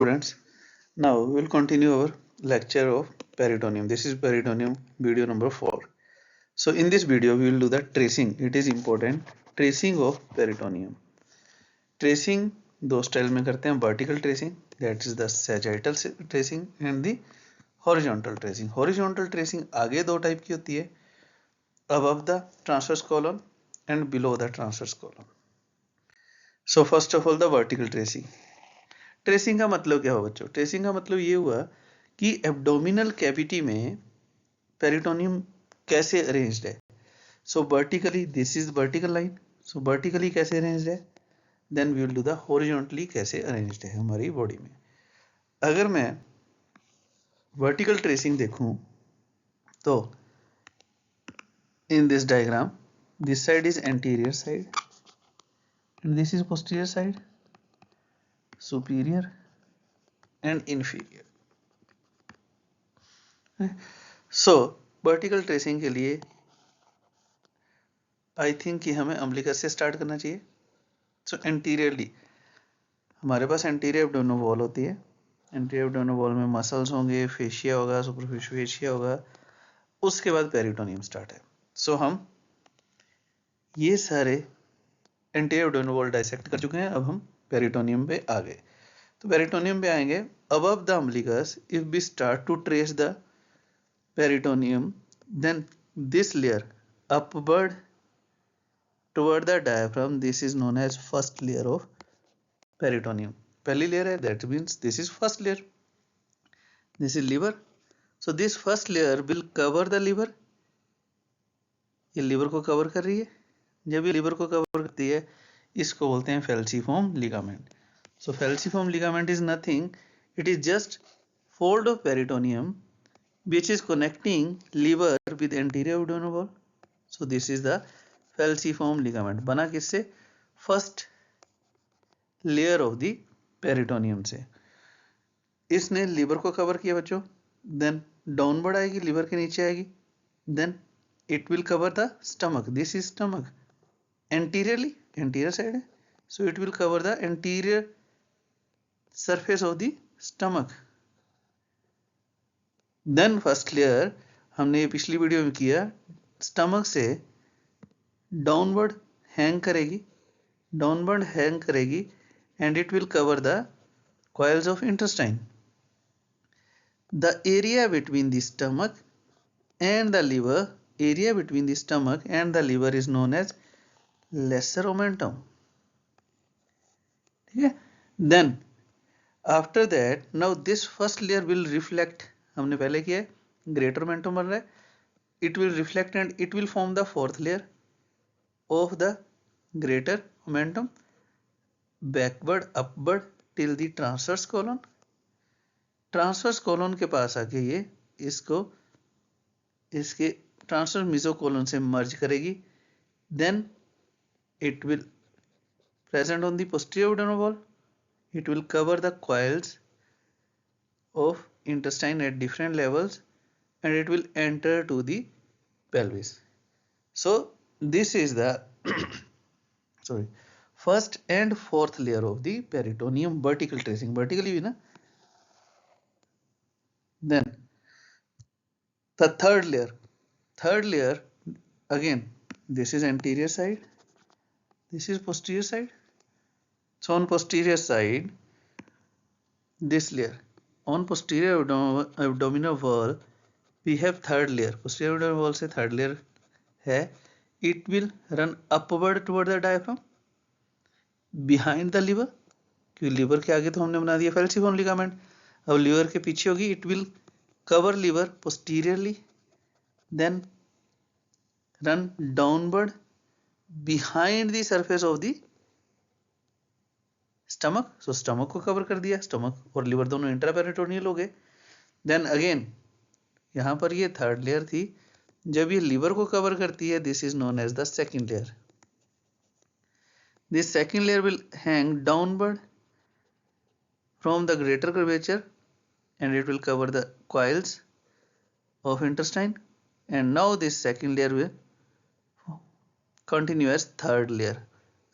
Students, now we will continue our lecture of peritoneum. This is peritoneum video number 4. So in this video we will do the tracing. It is important, tracing of peritoneum. Tracing दो style में करते हैं, vertical tracing that is the sagittal tracing and the horizontal tracing. Horizontal tracing आगे दो type की होती है, above the transverse colon and below the transverse colon. So first of all the vertical tracing. Tracing का मतलब क्या हुआ बच्चों? ट्रेसिंग का मतलब ये हुआ कि एब्डोमिनल कैविटी में पेरिटोनियम कैसे अरेंज्ड है. So vertically this is vertical line. So vertically कैसे अरेंज्ड है, then we will do the horizontally कैसे अरेंज्ड है हमारी बॉडी में. अगर मैं वर्टिकल ट्रेसिंग देखूं तो in this diagram this side is anterior side and this is posterior side, superior and inferior. So vertical tracing के लिए आई थिंक कि हमें अम्बिलिकस से स्टार्ट करना चाहिए. सो एंटीरियरली हमारे पास एंटीरियर एब्डोमिनल वॉल होती है. एंटीरियर एब्डोमिनल वॉल में मसल्स होंगे, फेशिया होगा, सुपरफिशियल फेशिया होगा, उसके बाद पेरिटोनियम स्टार्ट है. सो हम ये सारे एंटीरियर एब्डोमिनल वॉल डाइसेक्ट कर चुके हैं. अब हम पेरिटोनियम पे आ गए. तो पेरिटोनियम पे आएंगे. Above the umbilicus if we start to trace the peritoneum, then this layer upward toward the diaphragm, this is known as first layer of peritoneum. पहली layer है, that means this is first layer. This is liver. So this first layer will cover the liver. ये liver को cover कर रही है. जब ये liver को cover करती है इसको बोलते हैं falciform ligament. So falciform ligament is nothing, it is just fold of peritoneum which is connecting liver with anterior abdominal wall. So this is the falciform ligament. बना किससे? First layer of the peritoneum से. इसने liver को cover किया बच्चों. Then downward आएगी, liver के नीचे आएगी. Then it will cover the stomach. This is stomach. Anteriorly anterior side है, so it will cover the anterior surface of the stomach. Then first layer हमने ये पिछली वीडियो में किया, स्टमक से डाउनवर्ड हैंग करेगी, डाउनवर्ड हैंग करेगी and it will cover the coils of intestine. The area between the stomach and the liver, area between the stomach and the liver is known as lesser omentum. ठीक है. Then after that, now this first layer will reflect, हमने पहले किया है, greater omentum बन रहा है. It will reflect and it will form the fourth layer of the greater omentum, backward upward till the transverse colon. Transverse colon के पास आके ये इसको इसके ट्रांसवर्स मेसोकोलोन से मर्ज करेगी. Then it will present on the posterior abdominal wall. It will cover the coils of intestine at different levels and it will enter to the pelvis. So this is the sorry first and fourth layer of the peritoneum vertical tracing. Vertically भी ना. Then the third layer again, this is anterior side, this is posterior side. So on posterior side, this layer, on posterior abdominal wall we have third layer. Posterior abdominal wall से third layer है. It will run upward toward the diaphragm behind the liver, क्योंकि liver के आगे तो हमने बना दिया falciform ligament. अब लिवर के पीछे होगी. It will cover liver posteriorly, then run downward behind the surface of the stomach. So stomach को कवर कर दिया. स्टमक और लिवर दोनों इंट्रापेरिटोनियल हो गए. देन अगेन यहां पर ये थर्ड लेयर थी. जब ये लिवर को कवर करती है, this is known as the second layer. This second layer will hang downward from the greater curvature and it will cover the coils of intestine. And now this second layer will continue as third layer.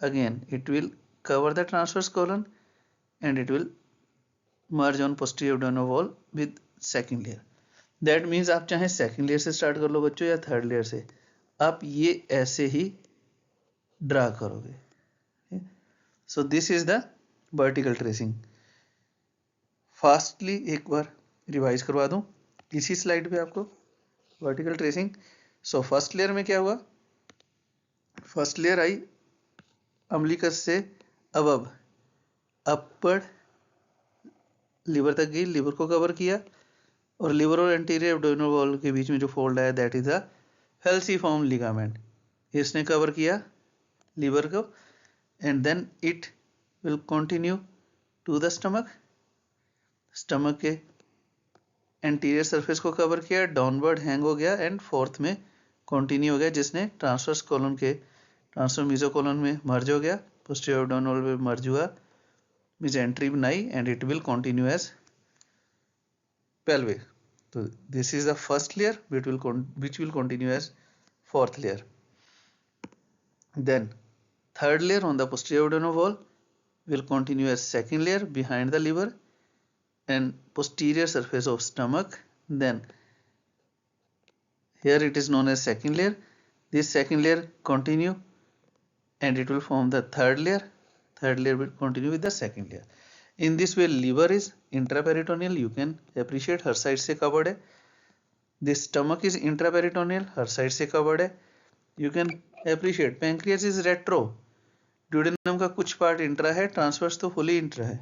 Again it will cover the transverse colon and it will merge on posterior abdominal wall with second layer. That means आप चाहे second layer से start कर लो बच्चों या third layer से, आप ये ऐसे ही ड्रा करोगे। सो this is the vertical tracing. Fastly एक बार रिवाइज करवा दूं इसी स्लाइड पे आपको vertical tracing. So first layer में क्या हुआ, फर्स्ट लेयर आई अम्बिलिकस से अबव अपर लिवर तक गई, लिवर को कवर किया, और लिवर और एंटीरियर एब्डोमिनल वॉल के बीच में जो फोल्ड आया that is the falciform ligament. इसने कवर किया लिवर को and then it will continue to the stomach. Stomach के एंटीरियर सरफेस को कवर किया, डाउनवर्ड हैंग हो गया एंड फोर्थ में कंटिन्यू हो गया, जिसने ट्रांसवर्स कॉलन के ट्रांसफर मीजोकोलन में मर्ज हो गया, पोस्टीरियर एब्डोमिनल में मर्ज हुआ, mesentery बनाई and it will continue as pelvic. So this is the first layer which will continue as fourth layer. Then third layer on the posterior abdominal wall will continue as second layer behind the liver and posterior surface of stomach. Then here it is known as second layer. This second layer continue and it will form the third layer. Third layer will continue with the second layer. In this way liver is intraperitoneal, you can appreciate her side से covered है. This stomach is intraperitoneal, her side से covered है. You can appreciate pancreas is retro, duodenum का कुछ part intra है, transverse तो fully intra है.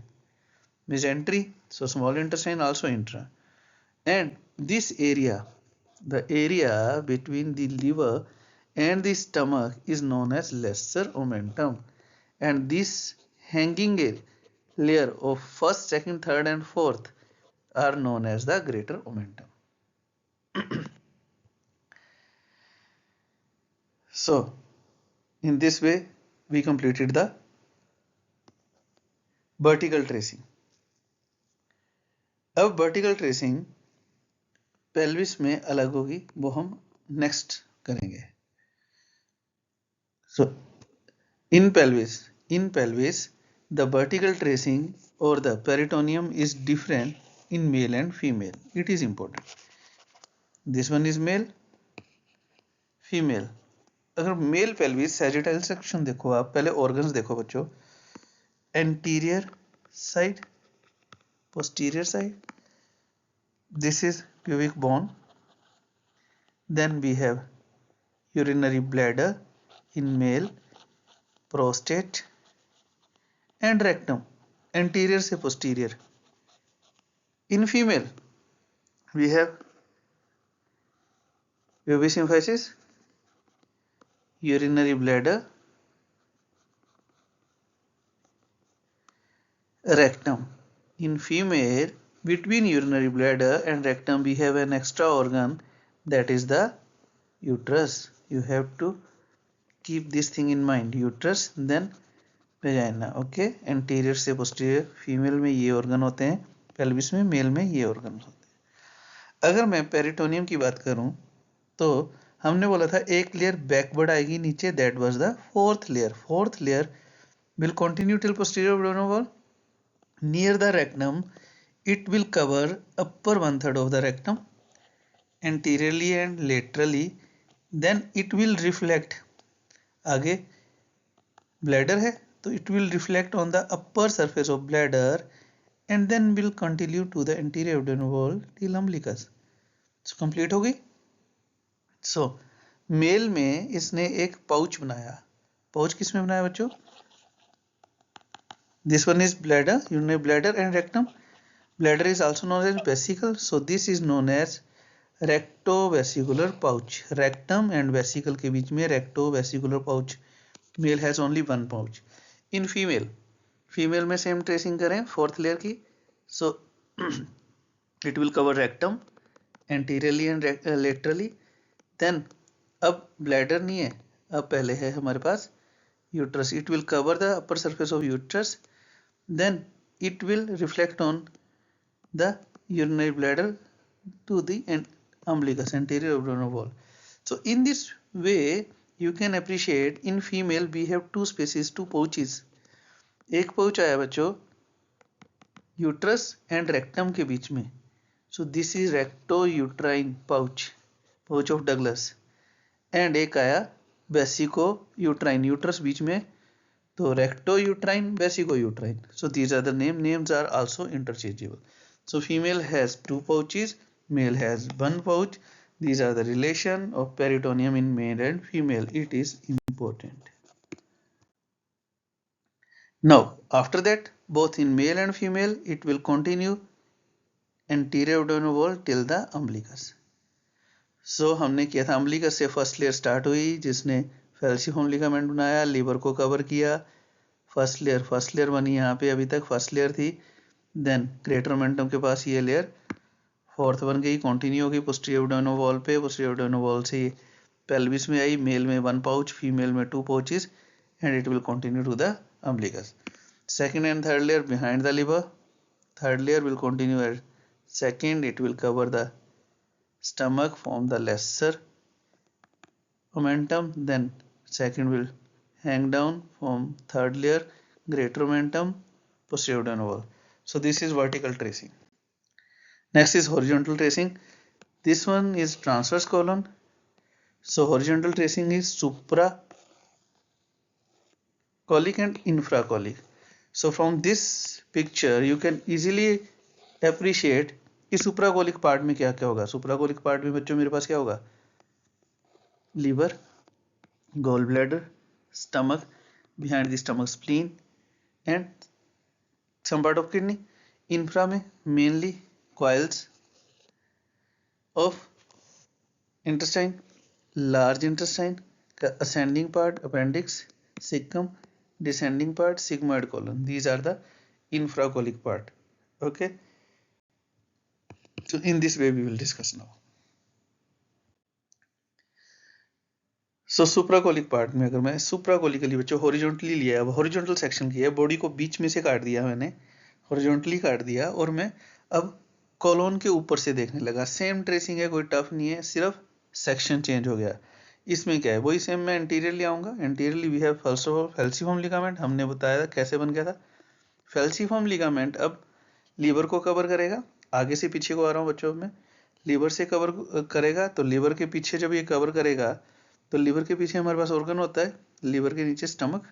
Mesentery, so small intestine also intra. And this area, the area between the liver and the stomach is known as lesser omentum, and this hanging layer of first, second, third and fourth are known as the greater omentum. So in this way we completed the vertical tracing. अब vertical tracing pelvis में अलग होगी, वो हम next करेंगे. So in pelvis the vertical tracing or the peritoneum is different in male and female. It is important. This one is male, female. अगर male pelvis सैजिटाइल section देखो, आप पहले ऑर्गन्स देखो बच्चों, anterior side, posterior side, this is pubic bone, then we have urinary bladder in male, prostate and rectum, anterior से posterior. In female we have pubis symphysis, urinary bladder, rectum. In female, between urinary bladder and rectum we have an extra organ, that is the uterus. You have to keep this thing in mind, uterus then vagina. Okay, anterior से posterior female में ये organ होते हैं, pelvis में male में ये organ होते हैं. अगर मैं पेरिटोनियम की बात करूं तो हमने बोला था एक लेयर बैकवर्ड आएगी नीचे, that was the fourth layer. Fourth layer will continue till posterior abdominal wall. Near the rectum it will cover upper 1/3 of the rectum anteriorly and laterally. Then it will reflect, आगे bladder है तो it will reflect on the upper surface of bladder and then will continue to the anterior abdominal wall till umbilicus. So complete हो गई. So mail में इसने एक pouch बनाया. Pouch किस में बनाया बच्चों? This one is bladder, urinary bladder and rectum. Bladder is also known as vesicle, so this is known as rectovesicular pouch. Rectum and vesicle के बीच में rectovesicular pouch. Male has only one pouch. In female में same tracing करें fourth layer की, so it will cover rectum anteriorly and laterally. Then अब bladder नहीं है, अब पहले है हमारे पास uterus. It will cover the upper surface of uterus. Then it will reflect on the urinary bladder to the umbilicus, anterior abdominal wall. So in this way you can appreciate in female we have two spaces, two pouches. एक pouch आया बच्चों uterus and rectum के बीच में. So this is recto uterine pouch, pouch of Douglas. And एक आया vesico uterine, uterus बीच में, तो recto uterine, vesico uterine. So these are the names are also interchangeable. So female has 2 pouches, male has 1 pouch. These are the relation of peritoneum in male and female. It is important. Now, after that, both in male and female, it will continue anterior abdominal wall till the umbilicus. So, हमने किया था umbilicus से first layer start हुई जिसने falciform ligament बनाया, liver को cover किया. First layer बनी यहाँ पे, अभी तक फर्स्ट लेयर थी. देन ग्रेटर ओमेंटम के पास ये लेयर फोर्थ बन गई, कंटिन्यू हो गई पोस्टीरियर एब्डोमिनल वॉल पे. पोस्टीरियर एब्डोमिनल वॉल से पेल्विस में आई, मेल में 1 pouch, फीमेल में 2 pouches, and it will continue to the umbilicus. Second and third layer behind the liver. Third layer will continue as second, it will cover the stomach, form the lesser omentum. Then second will hang down, form third layer, greater omentum, posterior abdominal wall. So this is vertical tracing. Next is horizontal tracing. This one is transverse colon. So horizontal tracing is supracolic and infracolic. So from this picture you can easily appreciate कि supracolic part में क्या क्या होगा. supracolic part में बच्चों मेरे पास क्या होगा, liver, gall bladder, stomach, behind the stomach spleen and some part of kidney. Infra में mainly coils of intestine, large intestine का ascending part appendix, cecum, descending part sigmoid colon. These are the infracolic part. Okay, so in this way we will discuss now. So supracolic part में अगर मैं supracolically बच्चों horizontally लिया, अब horizontal section किया, body को बीच में से काट दिया मैंने, horizontally काट दिया, और मैं अब कॉलोन के ऊपर से देखने लगा. सेम ट्रेसिंग है, कोई टफ नहीं है, सिर्फ सेक्शन चेंज हो गया. इसमें क्या है, वही सेम मैं एंटीरियरली आऊंगा. Anteriorly we have first of all falciform ligament. हमने बताया था कैसे बन गया था. फेल्सीफॉर्म लिगामेंट अब लीवर को कवर करेगा. आगे से पीछे को आ रहा हूँ बच्चों में. लीवर से कवर करेगा, तो लीवर के पीछे जब ये कवर करेगा तो लीवर के पीछे हमारे पास ऑर्गन होता है, लीवर के नीचे स्टमक.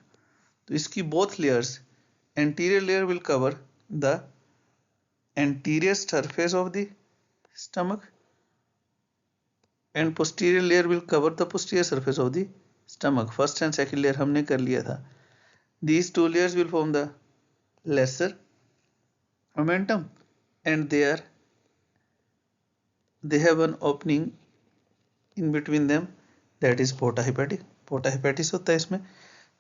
तो इसकी both layers, anterior layer will cover the anterior surface of the stomach and posterior layer will cover the posterior surface of the stomach. First and second layer हमने कर लिया था. These two layers will form the lesser omentum and they have an opening in between them, that is porta hepatic. Porta hepatis होता है इसमें.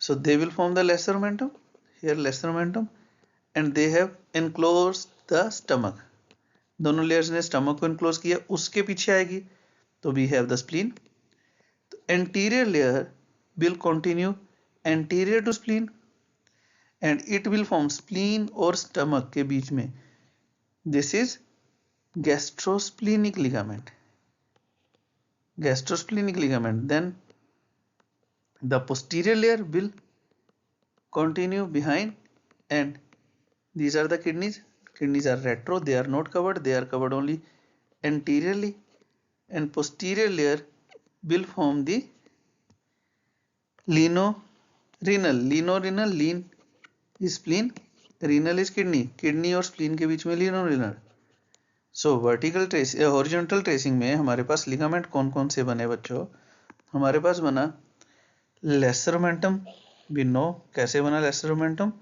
So they will form the lesser omentum, here lesser omentum, and they have enclosed the stomach. दोनों layers ने stomach को enclose किया. उसके पीछे आएगी तो we have the spleen. तो anterior layer will continue anterior to spleen and it will form spleen और stomach के बीच में. This is gastrosplenic ligament. Gastrosplenic ligament. Then the posterior layer will continue behind and these are the kidneys. Kidneys are retro, they are not covered, they are covered only anteriorly, and posterior layer will form the lino-renal. Lino-renal, lean is spleen, renal is kidney. Kidney और spleen के बीच में lino-renal. So vertical trace, horizontal tracing में हमारे पास ligament कौन कौन से बने बच्चों. हमारे पास बना lesser omentum, we know कैसे बना lesser omentum,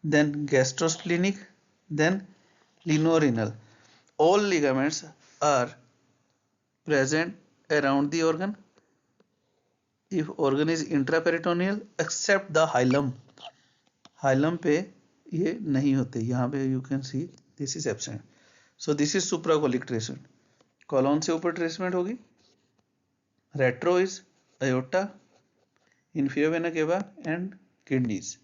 then gastrosplenic, then lino-renal. All ligaments are present around the organ if organ is intraperitoneal except the hilum. Hilum पे ये नहीं होते, यहाँ पे you can see this is absent. So this is supracolic tracement. Colon से ऊपर tradesman होगी. Retro is aorta, inferior vena cava and kidneys.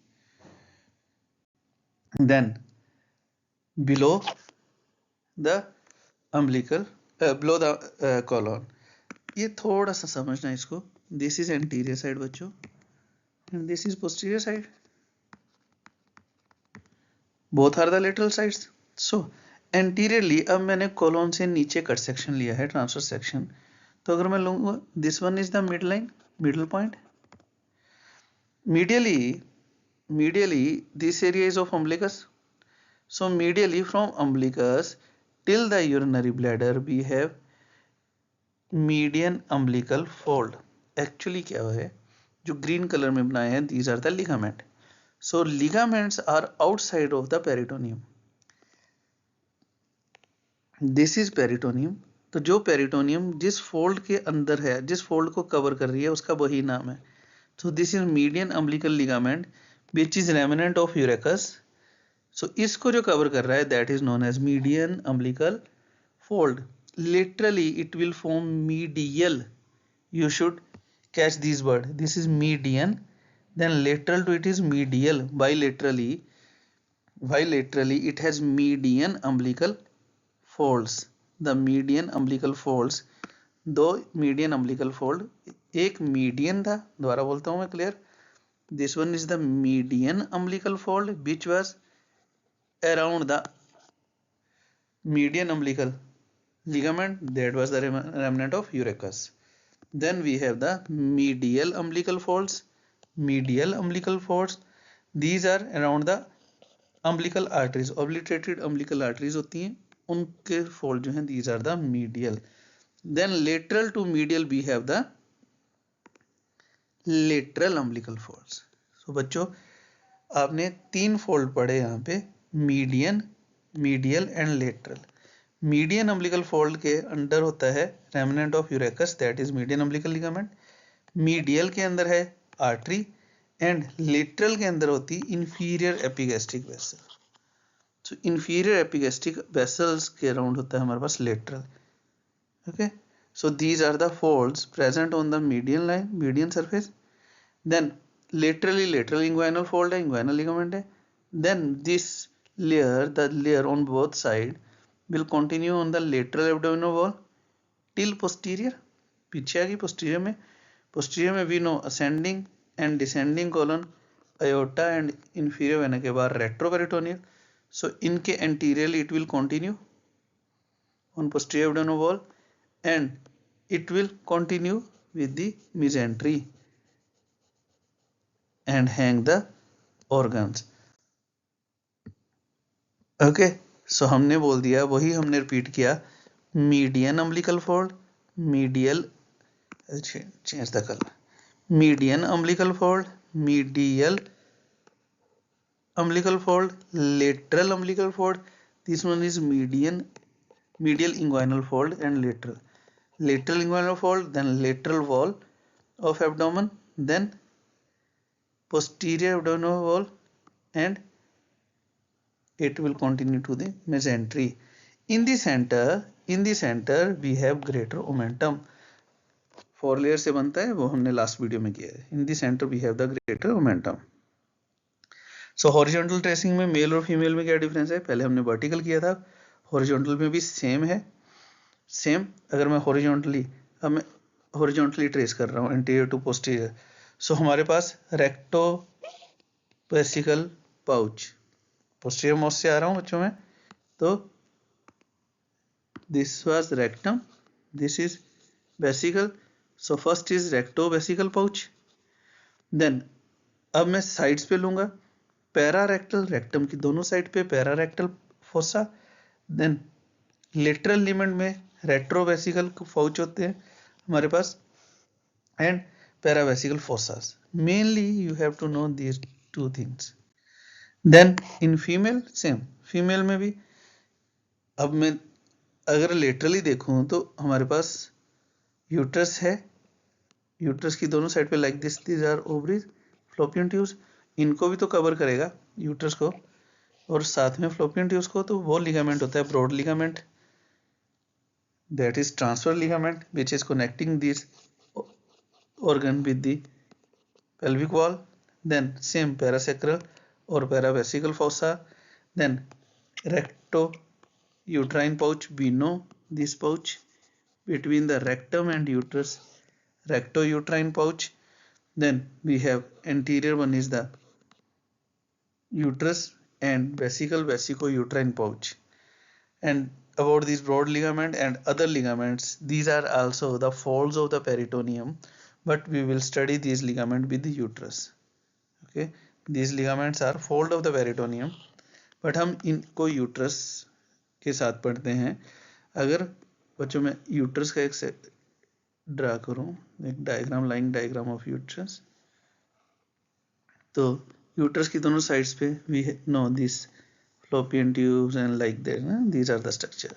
Then below the umbilical, below the colon. ये थोड़ा सा समझना इसको. This is anterior side बच्चों and this is posterior side. Both are the lateral sides. So anteriorly अब मैंने colon से नीचे कट सेक्शन लिया है, ट्रांसफर सेक्शन, तो अगर मैं लूंगा this one is the mid line, middle point, medially this area is of umbilicus. So medially from umbilicus till the urinary bladder we have median umbilical fold. Actually क्या है जो green colour में बनाए हैं, these are the ligament. So ligaments are outside of the peritoneum. This is peritoneum. तो जो peritoneum जिस fold के अंदर है, जिस फोल्ड को कवर कर रही है, उसका वही नाम है. So this is median umbilical ligament which is remnant of urachus. So इसको जो कवर कर रहा है that is known as median umbilical fold. Laterally it will form medial. You should catch this word. This is median. Then lateral to it is medial. Bilaterally it has median umbilical folds. The median umbilical folds. दो median umbilical fold, एक median था, दोबारा बोलता हूं मैं clear. This one is the median umbilical fold which was around the median umbilical ligament, that was the remnant of urachus. Then we have the medial umbilical folds. These are around the umbilical arteries. Obliterated umbilical arteries होती हैं, उनके fold जो हैं these are the medial. Then lateral to medial we have the lateral umbilical folds. So बच्चों आपने 3 fold पढ़े यहाँ पे, median, medial and lateral. Median umbilical fold के अंडर होता है remnant of urachus, that is median umbilical ligament. Medial के अंदर है आर्टरी एंड लेटरल के अंदर होती inferior epigastric vessel. So inferior epigastric vessels के अराउंड होता है हमारे पास lateral. Okay, so these are the folds present on the median line, median surface. Then laterally lateral inguinal fold है, inguinal ligament है. Then this layer, the layer on both side will continue on the lateral abdominal wall till posterior. पीछे आ गई posterior में. posterior में we know ascending and descending colon, aorta and inferior vena के बाद retroperitoneal. So इनके anteriorly it will continue on posterior abdominal wall and it will continue with the mesentery and hang the organs. Okay, so हमने बोल दिया, वही हमने repeat किया. Median umbilical fold, medial, change the colour, median umbilical fold, medial umbilical fold, lateral umbilical fold. This one is medial inguinal fold and lateral inguinal fold, then lateral wall of abdomen, then posterior abdominal wall, and it will continue to the mesentery. In the center we have greater omentum. 4 layer से बनता है, वो हमने last video में किया है. In the center we have the greater omentum. So horizontal tracing में mail और फीमेल में क्या डिफरेंस है? पहले हमने वर्टिकल किया था, हॉरिजॉन्टल में भी सेम है. सेम अगर मैं हॉरिजॉन्टली ट्रेस कर रहा हूँ एंटीरियर टू पोस्टीरियर, सो हमारे पास recto vesical pouch, posterior most से आ रहा हूँ बच्चों में, तो this was rectum, this is vesical. So first is recto vesical pouch. Then अब मैं साइड्स पे लूंगा, पैरारेक्टल, रेक्टम की दोनों साइड पे pararectal fossa. Then lateral ligament में रेट्रोवेसिकल पाउच होते हैं हमारे पास and paravesical fossas. Mainly you have to know these 2 things. Then in female same, female में भी अब मैं अगर लेटरली देखूं तो हमारे पास यूट्रस है, यूट्रस की दोनों साइड पे like this, these are ovaries, fallopian tubes, इनको भी तो कवर करेगा यूट्रस को और साथ में फ्लोपियन ट्यूब्स को. तो वो लिगामेंट होता है broad ligament, that is transverse ligament which is connecting this organ with the pelvic wall. Then same parasacral or paravesical fossa. Then recto uterine pouch, we know this pouch between the rectum and uterus, recto uterine pouch. Then we have anterior one is the uterus and vesico uterine pouch. And about these broad ligament and other ligaments, these are also the folds of the peritoneum, but we will study these ligaments with the uterus. Okay, these ligaments are fold of the peritoneum, but हम इनको uterus के साथ पढ़ते हैं. अगर बच्चों में uterus का एक ड्रा करूं, एक diagram, line diagram of uterus, तो यूट्रस की दोनों साइड्स पे we know this fallopian tubes and like that, these are the structure.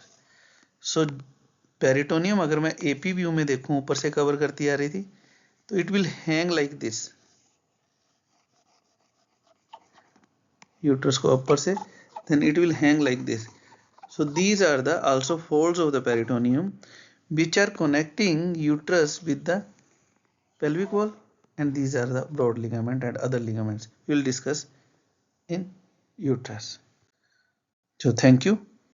So peritoneum अगर मैं एपी व्यू में देखूं, ऊपर से कवर करती आ रही थी, तो it will hang like this. Uterus को ऊपर से, then it will hang like this. So these are the also folds of the peritoneum which are connecting uterus with the pelvic wall, and these are the broad ligament and other ligaments we will discuss in uterus. So thank you.